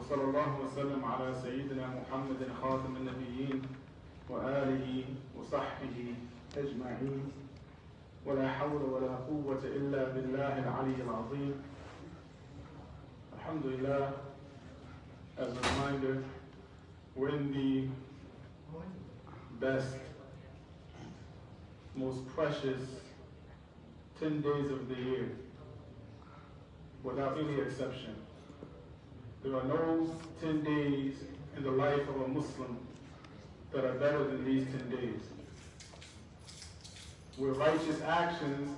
وصلى الله وسلم على سيدنا محمد خاتم النبيين وآله وصحبه أجمعين ولا حول ولا قوة إلا بالله العلي العظيم. Alhamdulillah, as a reminder, we're in the best, most precious 10 days of the year, without any exception. There are no 10 days in the life of a Muslim that are better than these 10 days. Where righteous actions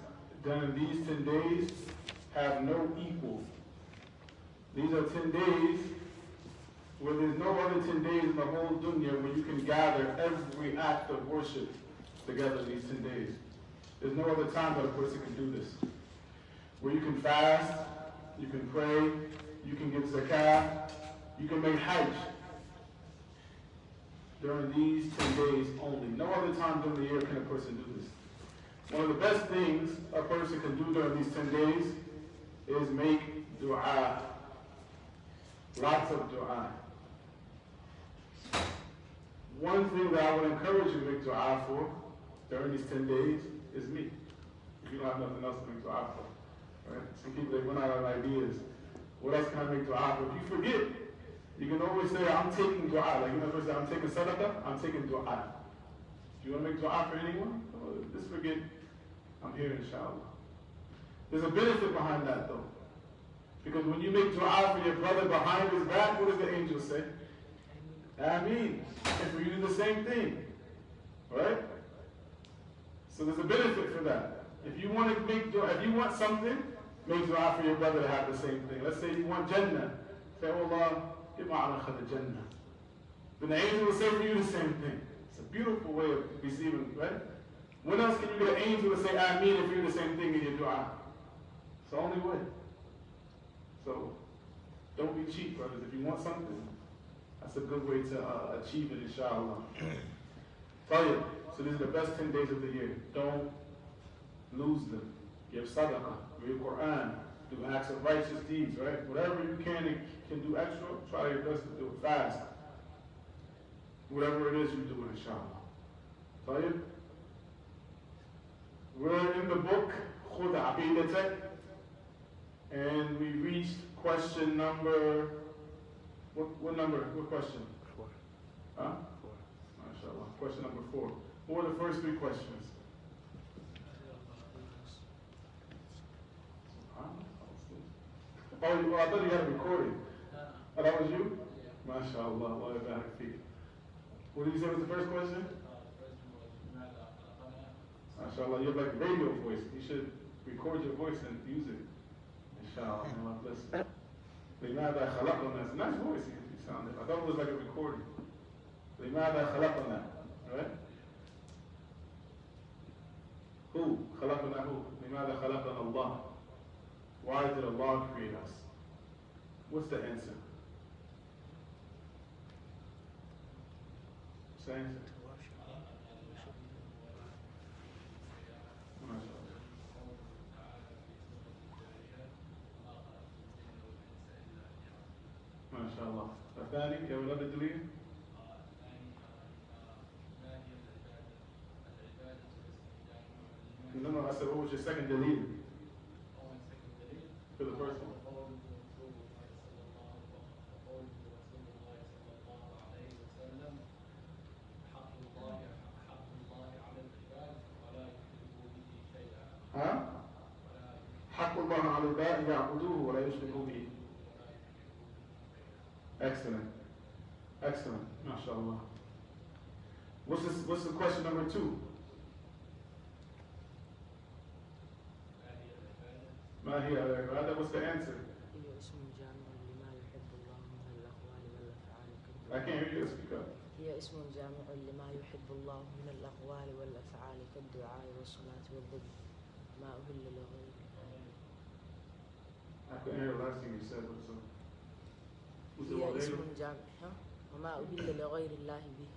done in these 10 days have no equal. These are 10 days where there's no other 10 days in the whole dunya where you can gather every act of worship together in these 10 days. There's no other time that a person can do this. Where you can fast, you can pray, you can give zakah, you can make hajj. During these 10 days only. No other time during the year can a person do this. One of the best things a person can do during these 10 days is make dua. Lots of dua. One thing that I would encourage you to make dua for during these 10 days is me. If you don't have nothing else to make dua for. Right? Some people, they run out of ideas. What else can I make dua for? If you forget, you can always say, I'm taking dua. Like you know, say, I'm taking sadaqah, I'm taking dua. If you want to make dua for anyone, just forget, I'm here inshallah. There's a benefit behind that though. Because when you make dua for your brother behind his back, what does the angel say? Ameen. And for you to do the same thing. Right? So there's a benefit for that. If you want to make dua, if you want something, make dua for your brother to have the same thing. Let's say you want Jannah. Say, oh Allah, give my Jannah. Then the angel will say for you the same thing. It's a beautiful way of receiving, right? When else can you get an angel to say Ameen if you do the same thing in your dua? It's the only way. So, don't be cheap, brothers. If you want something, that's a good way to achieve it, inshallah. So these are the best 10 days of the year. Don't lose them. Give sadaqah, read Quran, do acts of righteous deeds, right? Whatever you can do extra, try your best to do it fast. Whatever it is, you do it, inshallah. We're in the book, Aqeedah, and we reached question number, what number, what question? 4. Huh? 4. MashaAllah, question number 4. What were the first 3 questions? Oh, I thought you had a recording. Oh, that was you? MashaAllah, Allah barak feek. What did you say was the first question? MashaAllah, you have like a radio voice. You should record your voice and use it. Inshallah, Allah bless you. لماذا خلقنا? It's a nice voice you sounded. I thought it was like a recording. لماذا خلقنا? Right? Who? خلقنا who? لماذا خلقنا Allah? Why did Allah create us? What's the answer? What's the answer? MashaAllah. الثاني يا ولاد الدليل؟ No, I said, what was your second dalil? For the first one. Huh? حق الله على العباد يعبدوه ولا يشركوا به. Excellent. Excellent. MashaAllah. What's the question number 2? ما هي العبادة? What's the answer? I can't hear you. Speak up. هي اسم جامع لما يحب الله من الأقوال والأفعال كالدعاء والصلاة والذكر ما أهل لغيره. I couldn't hear the last thing you said. هي اسم جامع وما أهل لغير الله به.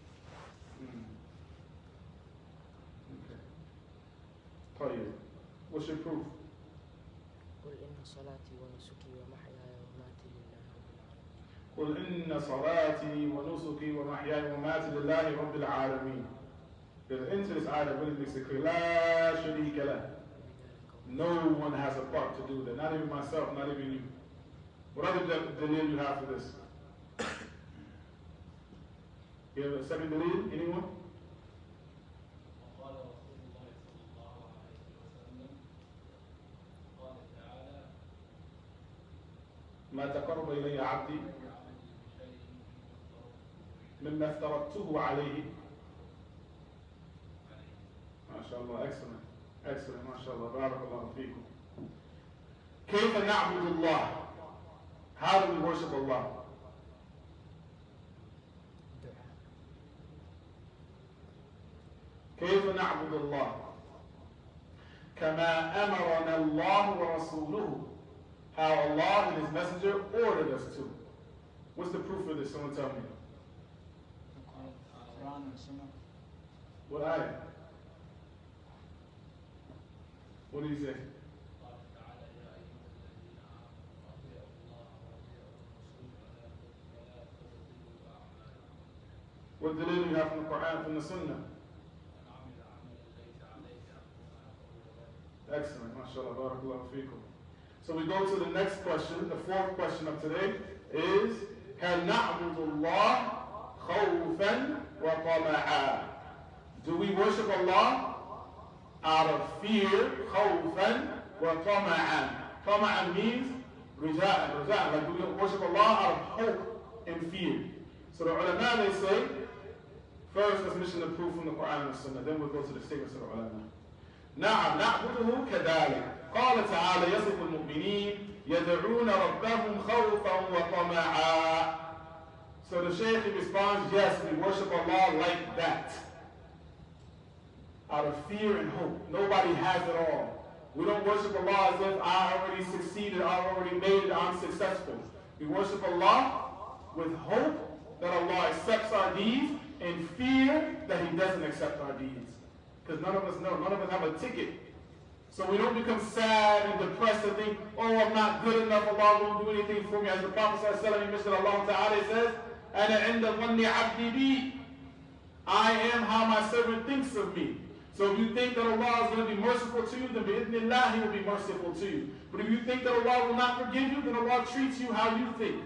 Okay. طيب. What's your proof? قل إن صلاتي ونسكي ومحياي ومماتي لله رب العالمين. قل إن صلاتي ونسكي ومحياي ومماتي لله رب العالمين. Because into this ayah really makes it clear, لا شريك له. No one has a part to do that. Not even myself, not even you. What other dalil you have for this? You have a second dalil? Anyone? ما تقرب إلي عبدي مما افترضته عليه. ما شاء الله, excellent, excellent, ما شاء الله, بارك الله فيكم. كيف نعبد الله? How do we worship Allah? كيف نعبد الله؟ كما أمرنا الله ورسوله. How Allah and His Messenger ordered us to. What's the proof of this? Someone tell me. Quran and Sunnah. What ayah? What do you say? What dalil do you have from the Quran, from the Sunnah? Excellent, mashallah, barakallahu feekum. So we go to the next question, the fourth question of today is, هل نعبد الله خوفا وطمعا? Do we worship Allah out of fear, خوفا وطمعا? طمعا means رجاء, like do we worship Allah out of hope and fear? So the ulama, they say, first let's mention the proof from the Quran and the Sunnah, then we'll go to the statements of the ulama. نعم نعبده كذلك. قال تعالى يصف المؤمنين يدعون ربهم خوفا وطمعا. So the Shaykh responds, yes, we worship Allah like that, out of fear and hope. Nobody has it all. We don't worship Allah as if I already succeeded, I already made it, I'm successful. We worship Allah with hope that Allah accepts our deeds and fear that He doesn't accept our deeds. Because none of us know, none of us have a ticket. So we don't become sad and depressed and think, oh, I'm not good enough, Allah won't do anything for me. As the Prophet ﷺ, he mentioned, Allah Ta'ala says, أَنَا عِنْدَ ظَنِّ عَبْدِي بِي. I am how my servant thinks of me. So if you think that Allah is going to be merciful to you, then bi'idhnillah, He will be merciful to you. But if you think that Allah will not forgive you, then Allah treats you how you think.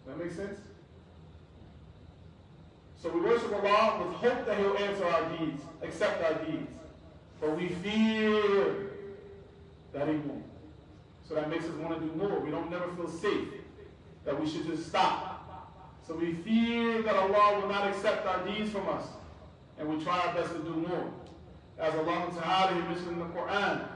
Does that make sense? So we worship Allah with hope that He'll answer our deeds, accept our deeds. But we fear that He won't. So that makes us want to do more. We don't never feel safe, that we should just stop. So we fear that Allah will not accept our deeds from us. And we try our best to do more. As Allah Ta'ala mentioned in the Quran,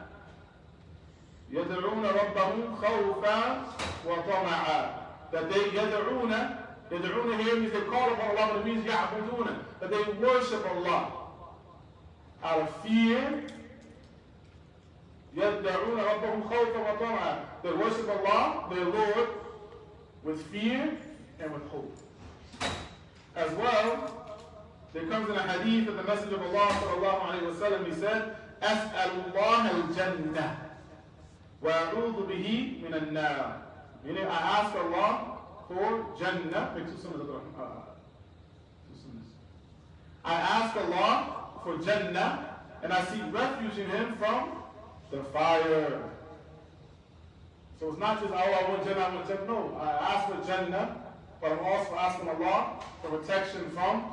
يَدْعُونَ رَبَّهُمْ خَوْفًا وَطَمَعًا. That they يَدْعُونَ here means they call upon Allah, but it means يَعْبُدُونَ. That they worship Allah out of fear. يَدْعُونَ رَبَّهُمْ خَوْفًا وَطَمَعًا. They worship Allah, their Lord, with fear and with hope. As well, there comes in a hadith of the Messenger of Allah sallallahu alayhi wa sallam, he said, أَسْأَلُ اللَّهَ الْجَنَّةِ وَأَعُوذُ بِهِ مِنَ النَّارِ. Meaning, I ask Allah for Jannah. I ask Allah for Jannah, and I seek refuge in Him from the fire. So it's not just, oh, I want Jannah, I want Jannah. No, I ask for Jannah, but I'm also asking Allah for protection from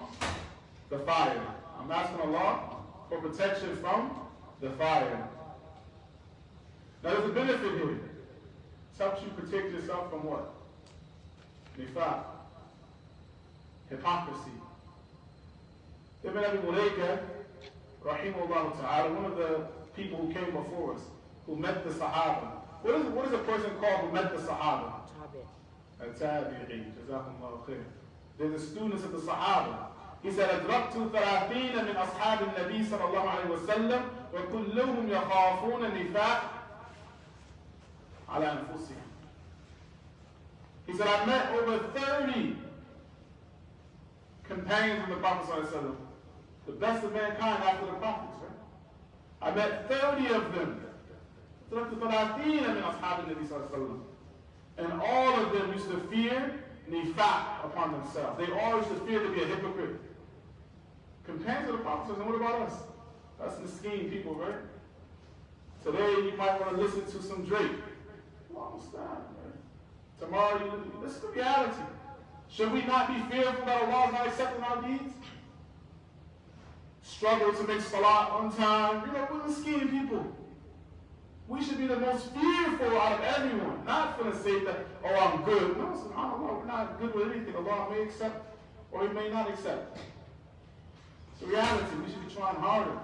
the fire. I'm asking Allah for protection from the fire. Now there's a benefit here. It helps you protect yourself from what? Nifaq. Hypocrisy. Ibn Abi Mulaika, rahimahullah ta'ala, one of the people who came before us, who met the Sahaba. What is a person called who met the Sahaba? A tabi'i. Jazakumullahu khair. They're the students of the Sahaba. He said, أدركت 30 من أصحاب النبي صلى الله عليه وسلم وكلهم يخافون النفاق على أنفسهم. He said, I met over 30 companions of the Prophet صلى الله عليه وسلم, the best of mankind after the prophets, right? I met 30 of them. أدركت 30 من أصحاب النبي صلى الله عليه وسلم. And all of them used to fear nifaq upon themselves. They all used to fear to be a hypocrite. Companions of the Prophet, and what about us? That's miskeen people, right? Today you might want to listen to some Drake. Well, understand, right? Tomorrow you listen to reality. Should we not be fearful that Allah is not accepting our deeds? Struggle to make salat on time. You know, we're miskeen people. We should be the most fearful out of everyone. Not for the sake that, oh, I'm good. No, subhanAllah, we're not good with anything. Allah may accept or He may not accept. It's a reality. We should be trying harder.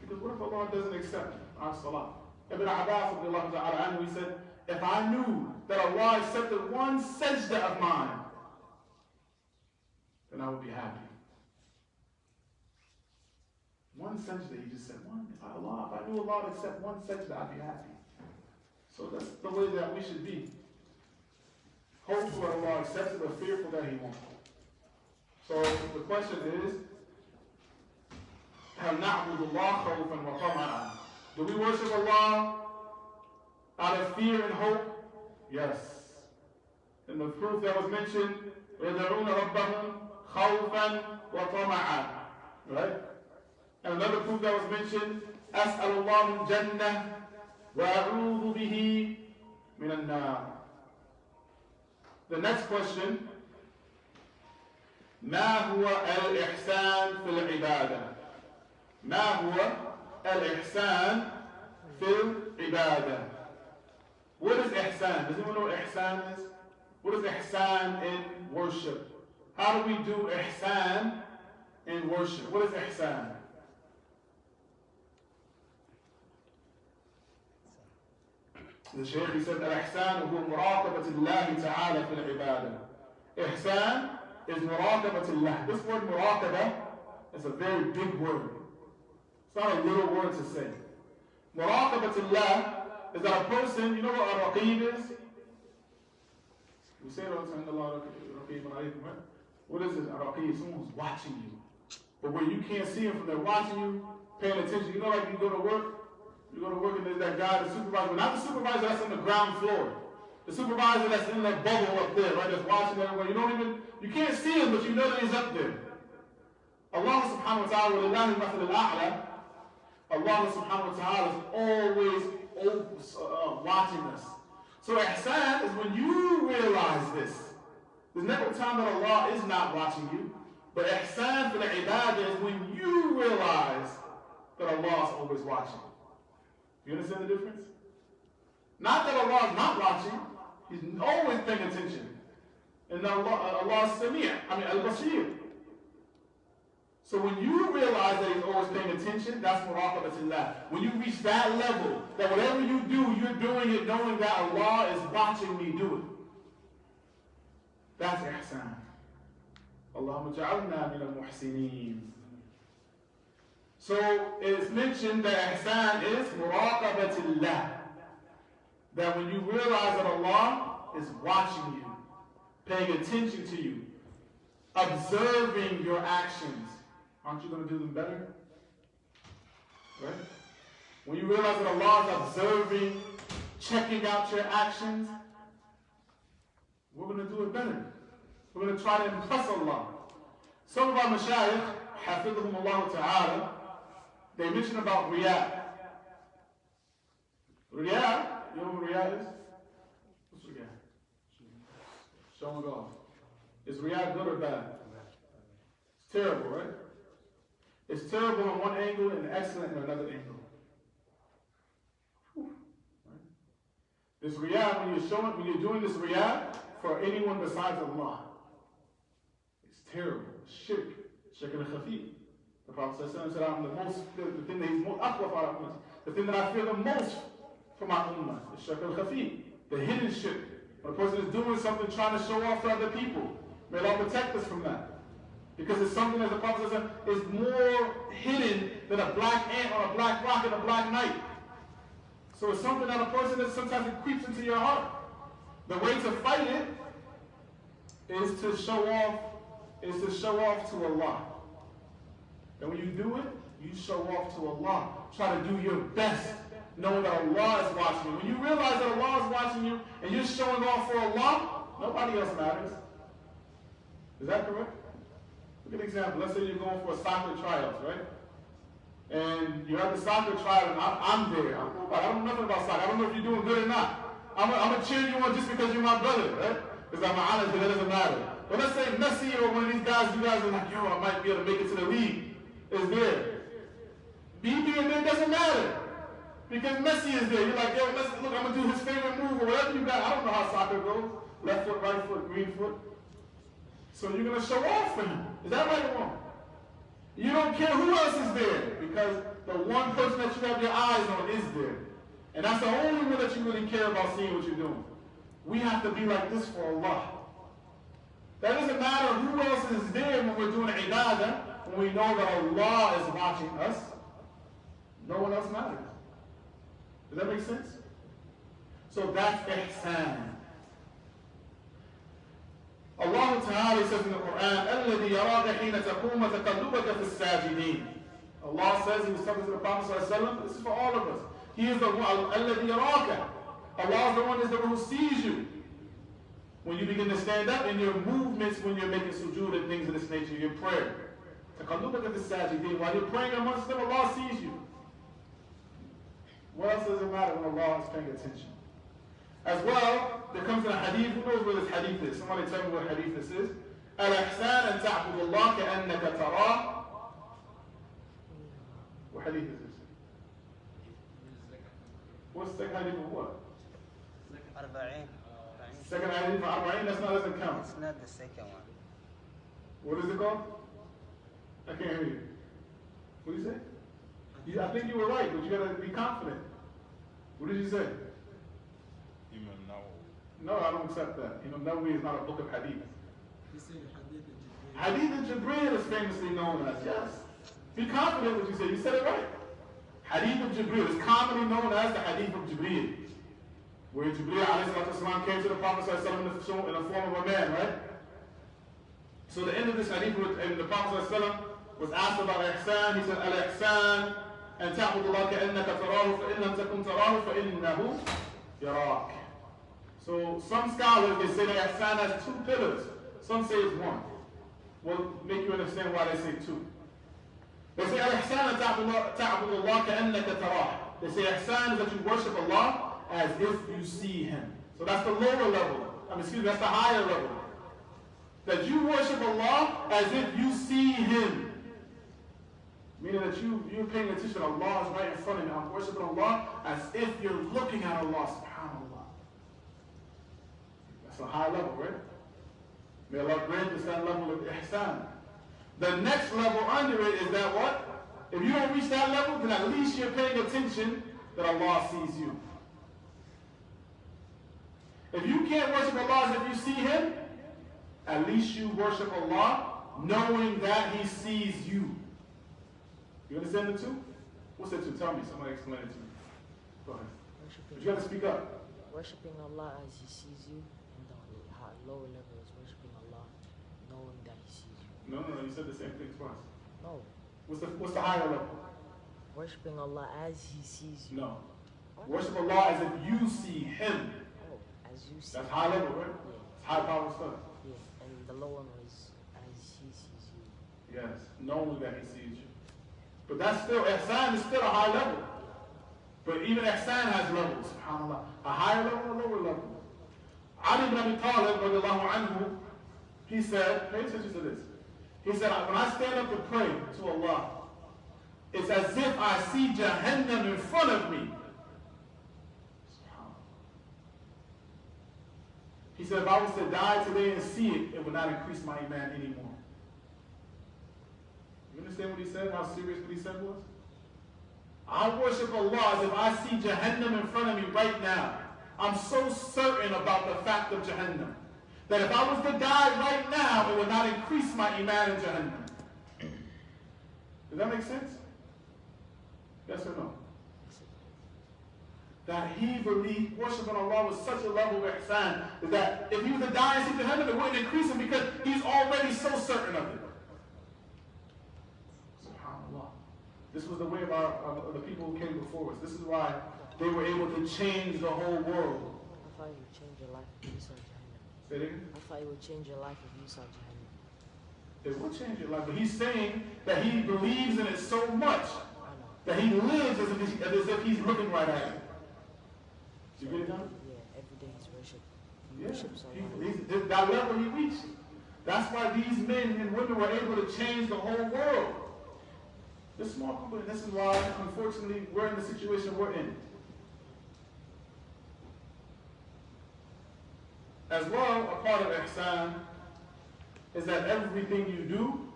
Because what if Allah doesn't accept our salah? Ibn Abbas, he said, if I knew that Allah accepted one sajda of mine, then I would be happy. One sajda, he just said, one. If I knew Allah would accept one sajda, I'd be happy. So that's the way that we should be. Hopeful that Allah accepts it, but fearful that He won't. So the question is, هل نعبد الله خوفا وطمعا? Do we worship Allah out of fear and hope? Yes. And the proof that was mentioned, يدعون ربهم خوفا وطمعا. Right? And another proof that was mentioned, أسأل الله الجنة وأعوذ به من النار. The next question, ما هو الإحسان في العبادة؟ ما هو الإحسان في العبادة? What is ihsan? Does anyone know what ihsan is? What is ihsan in worship? How do we do ihsan in worship? What is ihsan? The Shaykh, he said, الإحسان هو مراقبة الله تعالى في العبادة. Ihsan is مراقبة الله. This word مراقبة is a very big word. It's not a little word to say. Muraqabatullah is that a person, you know what Aqeedah is? We say it all the time, Allah, what is it? Aqeedah, someone's watching you. But where you can't see him from there watching you, paying attention. You know, like you go to work and there's that guy, the supervisor, but not the supervisor that's on the ground floor. The supervisor that's in that bubble up there, right, that's watching everyone. You can't see him, but you know that he's up there. Allah subhanahu wa ta'ala, وَلِلَّهِ الْمَثَلُ الْأَعْلَى, Allah subhanahu wa ta'ala is always watching us. So ihsan is when you realize this. There's never a time that Allah is not watching you. But ihsan for the ibadah is when you realize that Allah is always watching. You understand the difference? Not that Allah is not watching. He's always paying attention. And Allah is al-Basir. So when you realize that He's always paying attention, that's muraqabatullah. When you reach that level, that whatever you do, you're doing it knowing that Allah is watching me do it. That's ihsan. Allahumma ja'alna min al-muhsineen. So it's mentioned that ihsan is muraqabatullah. That when you realize that Allah is watching you, paying attention to you, observing your actions, aren't you going to do them better? Right? When you realize that Allah is observing, checking out your actions, we're going to do it better. We're going to try to impress Allah. Some of our mashayikh, hafidhahum Allah ta'ala, they mention about riyah. Riyah, you know what riyah is? What's riyah? Showing off. Is riyah good or bad? It's terrible, right? It's terrible on one angle and excellent on another angle. Right? This riyah, when you're doing this riyah for anyone besides Allah, it's terrible. Shirk. Shirk al-khafi. The Prophet said, the thing that he's most akhwaf, the thing that I fear the most from my ummah is shirk al-khafi, the hidden shirk. When a person is doing something trying to show off to other people, may Allah protect us from that. Because it's something, as the Prophet said, is more hidden than a black ant on a black rock in a black night. So it's something that a person that sometimes it creeps into your heart. The way to fight it is to show off to Allah. And when you do it, you show off to Allah. Try to do your best knowing that Allah is watching you. When you realize that Allah is watching you and you're showing off for Allah, nobody else matters. Is that correct? Look at an example. Let's say you're going for a soccer trials, right? And you have the soccer trial, and I'm there. I don't know nothing about soccer. I don't know if you're doing good or not. I'm going to cheer you on just because you're my brother, right? Because I'm honest, but it doesn't matter. But let's say Messi or one of these guys, you guys are like, yo, I might be able to make it to the league, is there. Me being there doesn't matter. Because Messi is there. You're like, yo, look, I'm going to do his favorite move or whatever you got. I don't know how soccer goes. Left foot, right foot, green foot. So you're going to show off for him. Is that right or wrong? You don't care who else is there because the one person that you have your eyes on is there. And that's the only one that you really care about seeing what you're doing. We have to be like this for Allah. That doesn't matter who else is there when we're doing ibadah, when we know that Allah is watching us. No one else matters. Does that make sense? So that's ihsan. Allah Ta'ala says in the Quran, الَّذِي يَرَاكَ حِينَ تَقُومَ تَقَلُّبَكَ فِي السَّاجِدِينَ. Allah says, He was talking to the Prophet ﷺ, this is for all of us. He is the one, الَّذِي يَرَاكَ. Allah is the one who sees you. When you begin to stand up in your movements, when you're making sujood and things of this nature, your prayer. تَقَلُّبَكَ فِي السَّاجِدِينَ. While you're praying amongst them, Allah sees you. What else does it matter when Allah is paying attention? As well, there comes in a hadith. Who knows where this hadith is? Somebody tell me what hadith this is. الإحسان أن تعبد الله كأنك تراه. What hadith is this? What's the second hadith of what? Second hadith of 40, doesn't count. It's not the second one. What is it called? I can't hear you. What did you say? I think you were right, but you got to be confident. What did you say? Imaam, No, I don't accept that. Nawawi is not a book of hadith. He said Hadith Hadith of Jibreel is famously known as, yes. Be confident what you say. You said it right. Hadith of Jibreel is commonly known as the Hadith of Jibreel. Where Jibreel ﷺ came to the Prophet ﷺ in the form of a man, right? So the end of this hadith, and the Prophet ﷺ was asked about ihsan. He said, al-ihsan أن تعبد الله كأنك تراه فإن لم تكن تراه فإنه يراك. So some scholars, they say that ihsan has two pillars. Some say it's one. We'll make you understand why they say two. They say al-ihsan أن تعبد الله كأنك تراه. They say ihsan is that you worship Allah as if you see Him. So that's the lower level. That's the higher level. That you worship Allah as if you see Him. Meaning that you're paying attention. Allah is right in front of you. I'm worshiping Allah as if you're looking at Allah, subhanAllah. That's a high level, right? May Allah grant us that level of ihsan. The next level under it is that what? If you don't reach that level, then at least you're paying attention that Allah sees you. If you can't worship Allah as if you see Him, at least you worship Allah knowing that He sees you. You understand the two? What's the two? Tell me. Somebody explain it to me. Go ahead. But you got to speak up. Worshipping Allah as He sees you, and the lower level is worshipping Allah knowing that He sees you. No. You said the same thing twice. No. What's the higher level? Worshipping Allah as He sees you. No. Worship Allah as if you see Him. Oh, as you see. That's high level, right? Yeah. It's high power stuff. Yeah, and the lower one is as He sees you. Yes, knowing that He sees you. But that's still, ihsan is still a high level. But even ihsan has levels, subhanAllah. A higher level, a lower level. Ali ibn Abi Talib, radiallahu anhu, he said, pay attention to this. He said, when I stand up to pray to Allah, it's as if I see Jahannam in front of me. He said, if I was to die today and see it, it would not increase my iman anymore. You understand what he said? How serious what he said was? I worship Allah as if I see Jahannam in front of me right now. I'm so certain about the fact of Jahannam that if I was to die right now, it would not increase my iman in Jahannam. Does that make sense? Yes or no? That he believed worshiping Allah was such a level of ihsan that if he was to die and see Jahannam, it wouldn't increase him because he's already so certain of it. This was the way of the people who came before us. This is why they were able to change the whole world. I thought it would change your life if you saw Jahannam. Say it again? I thought it would change your life if you saw Jahannam. It will change your life. But he's saying that he believes in it so much I know. that he lives as if he's looking right at it. You get it now? Yeah, every day he's worship. He Yeah. worships Allah. That level he reached. That's why these men and women were able to change the whole world. This small group, and this is why, unfortunately, we're in the situation we're in. As well, a part of ihsan is that everything you do,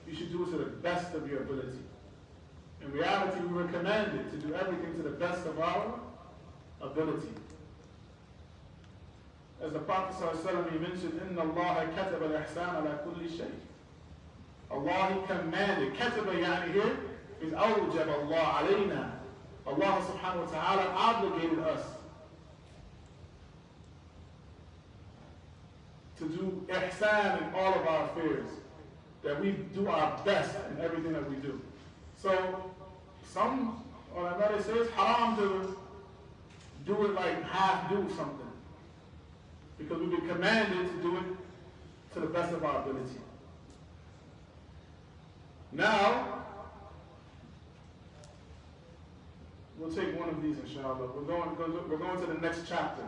you should do it to the best of your ability. In reality, we were commanded to do everything to the best of our ability. As the Prophet ﷺ, he mentioned, إِنَّ اللَّهَ كَتَبَ الْإِحْسَانَ عَلَى كُلِّ شَيْءٍ. Allah, he commanded. كَتَبَ يعني here is أوجب الله علينا. Allah subhanahu wa ta'ala obligated us to do ihsan in all of our affairs. That we do our best in everything that we do. So, some ulama say it's haram to do it like half do something. Because we've been commanded to do it to the best of our ability. Now, we'll take one of these inshallah. We're going to the next chapter.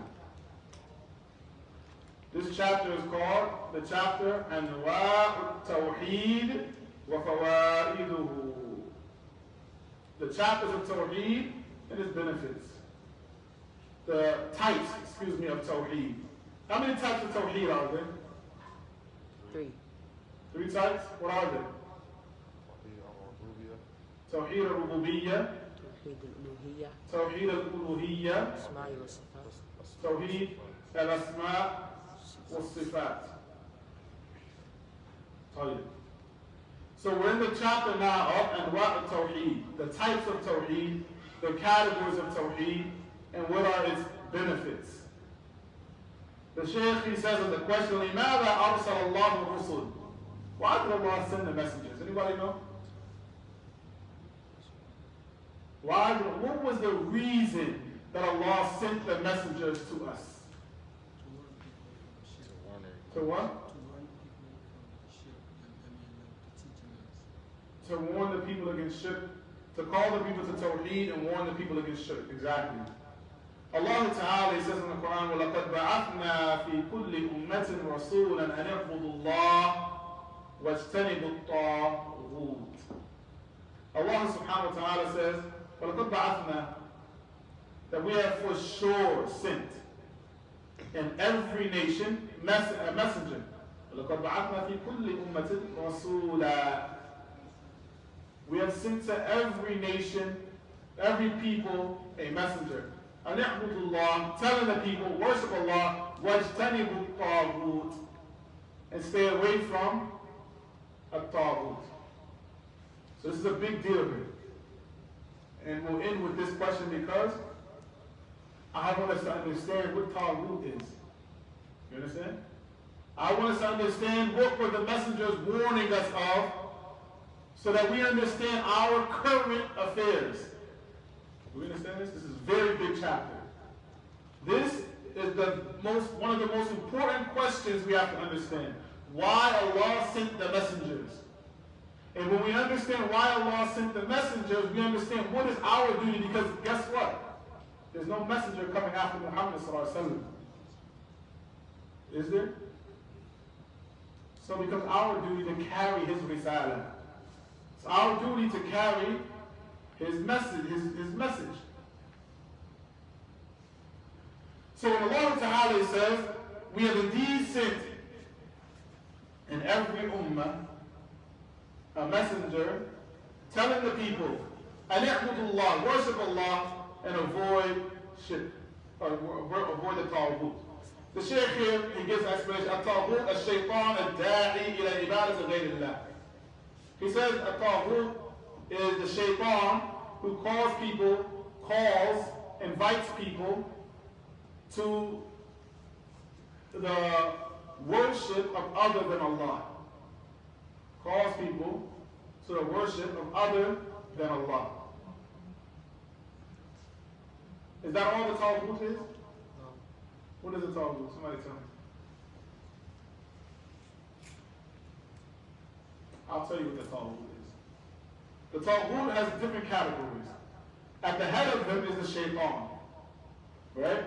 This chapter is called the chapter Anwa' Tawheed wa Fawaiduhu. The chapters of Tawheed and its benefits. The types, of Tawheed. How many types of Tawheed are there? 3. 3 types? What are they? Tawheed al-Rububiyyah, توحيد الألوهية Tawheed al-Uluhiyyah, أسماء وصفات Tawheed al-Asma' wa-Sifat. So we're in the chapter now of Anwa' Tawheed, the types of Tawheed, the categories of Tawheed, and what are its benefits. The Shaykh, he says in the question, لِمَاذَا أَرْسَلَ اللَّهُ الرُّسُلَ? Why did Allah send the messengers? Anybody know? What was the reason that Allah sent the messengers to us? To what? To warn the people against shirk. To call the people to Tawheed and warn the people against shirk. Exactly. Allah Ta'ala says in the Quran, وَلَقَدْ بَعَثْنَا فِي كُلِّ أُمَّةٍ رَسُولًا أَنْ يَعْبُدُوا اللَّهَ وَاجْتَنِبُوا الطَّاغُوتَ. Allah Subhanahu wa Ta'ala says, وَلَقَدْ بَعَثْنَا, that we have for sure sent in every nation a messenger. وَلَقَدْ بَعَثْنَا فِي كُلِّ أُمَّةٍ رَسُولًا. We have sent to every nation, every people, a messenger. أَنْ يَعْبُدُوا اللَّهَ, telling the people, worship Allah, وَاجْتَنِبُوا الطَّاغُوتَ, and stay away from at-taghut. So this is a big deal here. And we'll end with this question because I want us to understand what taghut is. You understand? I want us to understand what were the messengers warning us of so that we understand our current affairs. Do we understand this? This is a very big chapter. This is one of the most important questions we have to understand. Why Allah sent the messengers. And when we understand why Allah sent the messengers, we understand what is our duty, because guess what? There's no messenger coming after Muhammad sallallahu alaihi wasallam. Is there? So it becomes our duty to carry his risalah. It's our duty to carry his message, his message. So when Allah Ta'ala says, we have indeed sent in every ummah a messenger telling the people, أَنِ اعْبُدُوا اللَّهِ, worship Allah, and avoid shirk, or avoid the taghut. The Shaykh here, he gives an explanation. الطاغوت الشيطان الداعي إلى عبادة غير الله. He says a taghut is the shaitan who invites people to the worship of other than Allah. Calls people to the worship of other than Allah. Is that all the Taghut is? No. What is a Taghut? Somebody tell me. I'll tell you what the Taghut is. The Taghut has different categories. At the head of them is the Shaitan. Right?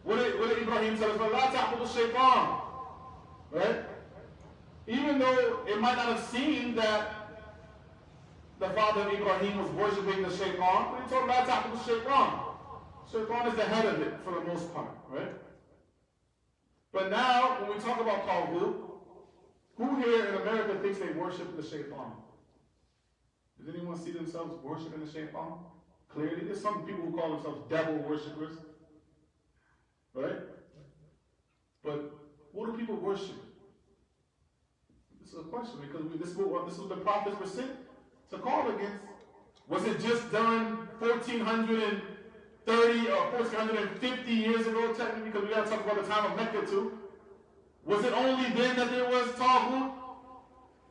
What did Ibrahim tell us? لَا تَعْبُدُ الشَّيْطَانِ. Right? Even though it might not have seemed that the father of Ibrahim was worshiping the Shaitan, but he told لَا تَعْبُدُ الشَّيْطَانِ. Shaitan is the head of it for the most part. Right? But now, when we talk about Taghut, who here in America thinks they worship the Shaitan? Does anyone see themselves worshiping the Shaitan? Clearly, there's some people who call themselves devil worshippers. Right? But what do people worship? This is a question because this is what the prophets were sent to call against. Was it just done 1430 or 1450 years ago, technically, because we got to talk about the time of Mecca too? Was it only then that there was Taghut?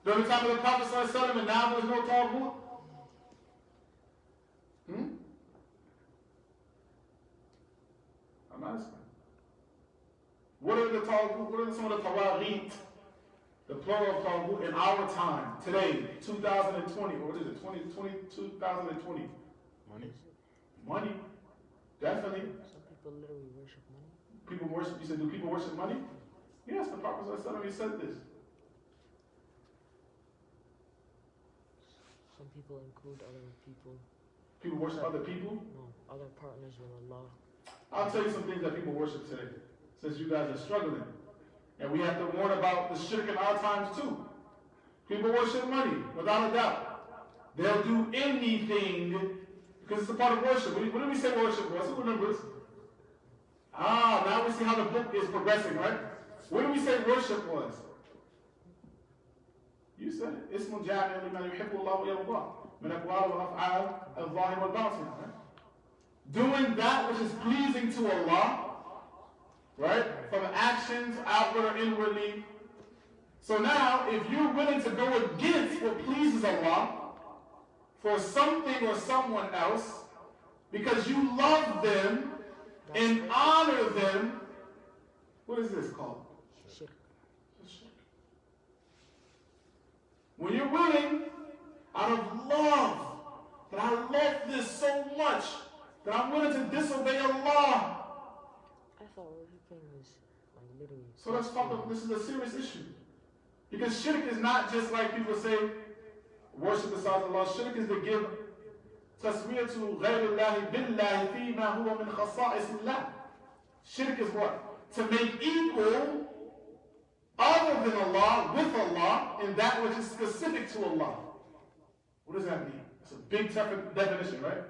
During the time of the Prophet ﷺ, and now there's no Taghut? I'm asking. What are the Taghut? What are some of the Tawaghit? The plural of Taghut in our time, today, 2020, or what is it, 2020? Money. Money. Definitely. Some people literally worship money. People worship, you said, do people worship money? Yes, the Prophet ﷺ said this. Some people include other people. People worship other people? No, other partners with Allah. I'll tell you some things that people worship today, since you guys are struggling. And we have to warn about the shirk in our times too. People worship money, without a doubt. They'll do anything because it's a part of worship. What do we say worship was? Who remembers? Now we see how the book is progressing, right? What do we say worship was? You said it. اسم جامع لما يحب الله ويرضاه من أقوال والأفعال الظاهر والباطن. Doing that which is pleasing to Allah, right? From actions, outward or inwardly. So now, if you're willing to go against what pleases Allah for something or someone else, because you love them and honor them, what is this called? Shirk. When you're willing, out of love, that I love this so much, that I'm willing to disobey Allah. I thought worshiping was like literally. So let's talk about this is a serious issue. Because shirk is not just like people say, worship besides Allah. Shirk is to give tasmiyatu ghayrillahi billahi fima huwa min khasa'is. Shirk is what? To make equal other than Allah with Allah in that which is specific to Allah. What does that mean? It's a big definition, right?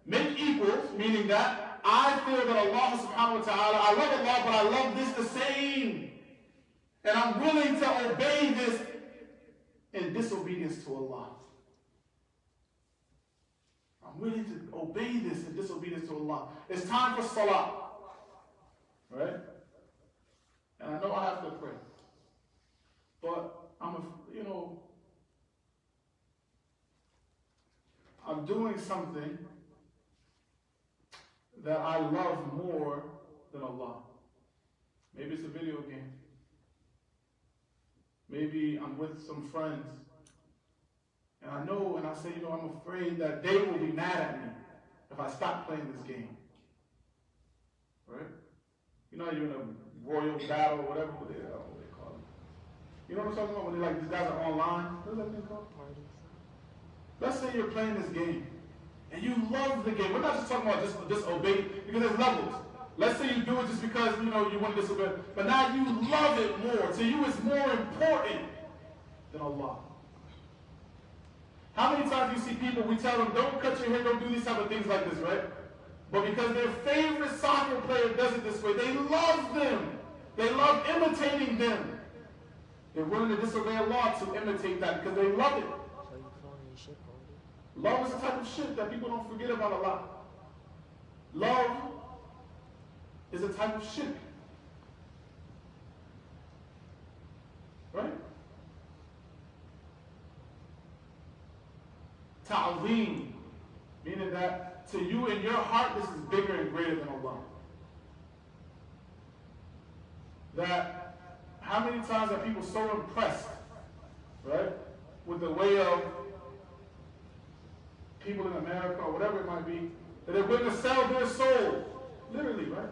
Make equals, meaning that I feel that Allah subhanahu wa ta'ala, I love Allah, but I love this the same. And I'm willing to obey this in disobedience to Allah. I'm willing to obey this in disobedience to Allah. It's time for salah. Right? And I know I have to pray. But I'm doing something that I love more than Allah. Maybe it's a video game. Maybe I'm with some friends. And I know, and I say, I'm afraid that they will be mad at me if I stop playing this game. Right? You're in a royal battle or whatever they call it. You know what I'm talking about? When these guys are online? What is that thing called? Parties. Let's say you're playing this game. And you love the game. We're not just talking about just disobey, because there's levels. Let's say you do it just because, you want to disobey. But now you love it more. To you, it's more important than Allah. How many times do you see people, we tell them, don't cut your hair, don't do these type of things like this, right? But because their favorite soccer player does it this way, they love them. They love imitating them. They're willing to disobey Allah to imitate that because they love it. So you calling it shirk already? Love is a type of shit that people don't forget about Allah. Love is a type of shirk. Right? Ta'zeem, meaning that to you in your heart, this is bigger and greater than Allah. That how many times are people so impressed, right, with the way of people in America or whatever it might be, that they're willing to sell their soul, literally, right?